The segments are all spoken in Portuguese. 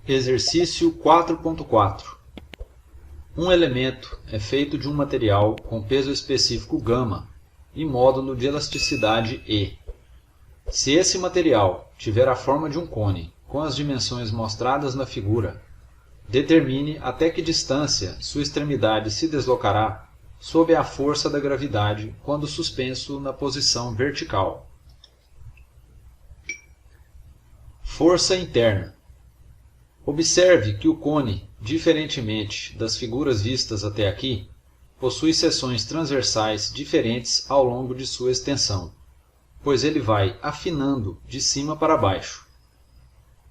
Exercício 4.4. Um elemento é feito de um material com peso específico γ e módulo de elasticidade E. Se esse material tiver a forma de um cone com as dimensões mostradas na figura, determine até que distância sua extremidade se deslocará sob a força da gravidade quando suspenso na posição vertical. Força interna. Observe que o cone, diferentemente das figuras vistas até aqui, possui seções transversais diferentes ao longo de sua extensão, pois ele vai afinando de cima para baixo.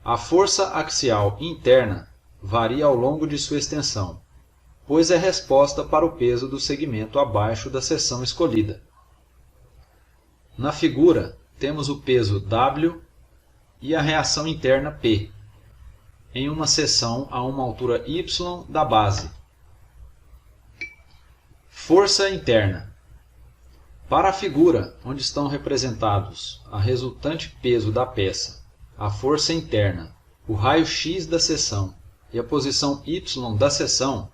A força axial interna varia ao longo de sua extensão, pois é resposta para o peso do segmento abaixo da seção escolhida. Na figura, temos o peso W e a reação interna P, em uma seção a uma altura y da base. Força interna. Para a figura, onde estão representados a resultante peso da peça, a força interna, o raio x da seção e a posição y da seção,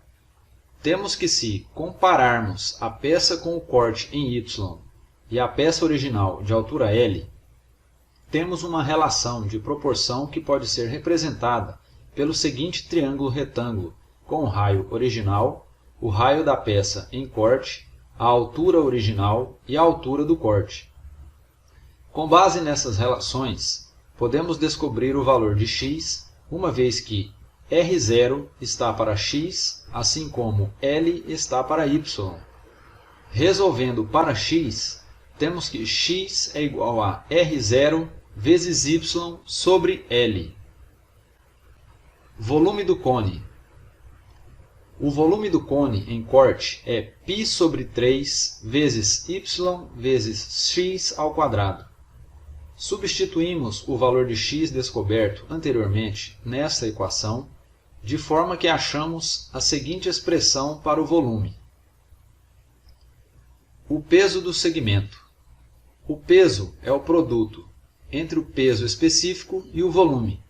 temos que, se compararmos a peça com o corte em y e a peça original de altura L, temos uma relação de proporção que pode ser representada pelo seguinte triângulo retângulo, com o raio original, o raio da peça em corte, a altura original e a altura do corte. Com base nessas relações, podemos descobrir o valor de x, uma vez que R0 está para x, assim como L está para y. Resolvendo para x, temos que x é igual a R0 vezes y sobre L. Volume do cone. O volume do cone em corte é π sobre 3 vezes y vezes x ao quadrado. Substituímos o valor de x descoberto anteriormente nesta equação, de forma que achamos a seguinte expressão para o volume. O peso do segmento. O peso é o produto entre o peso específico e o volume.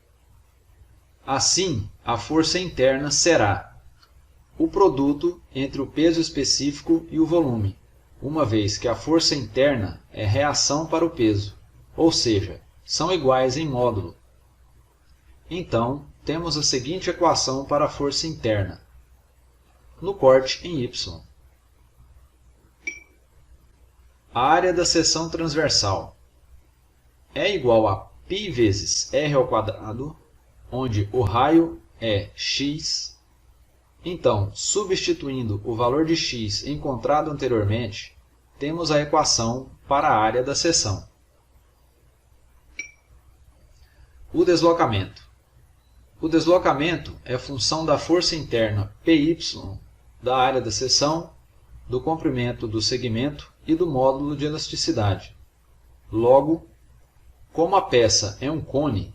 Assim, a força interna será o produto entre o peso específico e o volume, uma vez que a força interna é reação para o peso, ou seja, são iguais em módulo. Então, temos a seguinte equação para a força interna, no corte em y. A área da seção transversal é igual a π vezes r ao quadrado, onde o raio é x. Então, substituindo o valor de x encontrado anteriormente, temos a equação para a área da seção. O deslocamento. O deslocamento é função da força interna Py da área da seção, do comprimento do segmento e do módulo de elasticidade. Logo, como a peça é um cone,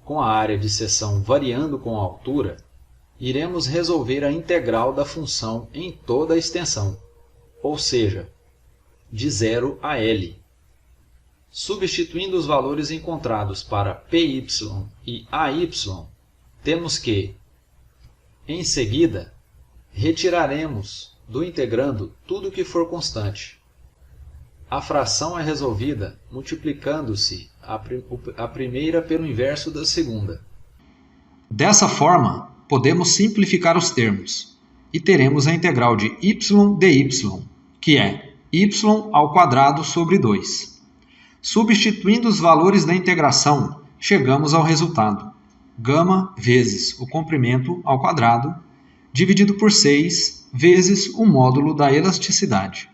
com a área de seção variando com a altura, iremos resolver a integral da função em toda a extensão, ou seja, de 0 a L. Substituindo os valores encontrados para Py e AY, temos que, em seguida, retiraremos do integrando tudo que for constante. A fração é resolvida multiplicando-se a primeira pelo inverso da segunda. Dessa forma, podemos simplificar os termos e teremos a integral de y dy, que é y ao quadrado sobre 2. Substituindo os valores da integração, chegamos ao resultado: γ vezes o comprimento ao quadrado, dividido por 6 vezes o módulo da elasticidade.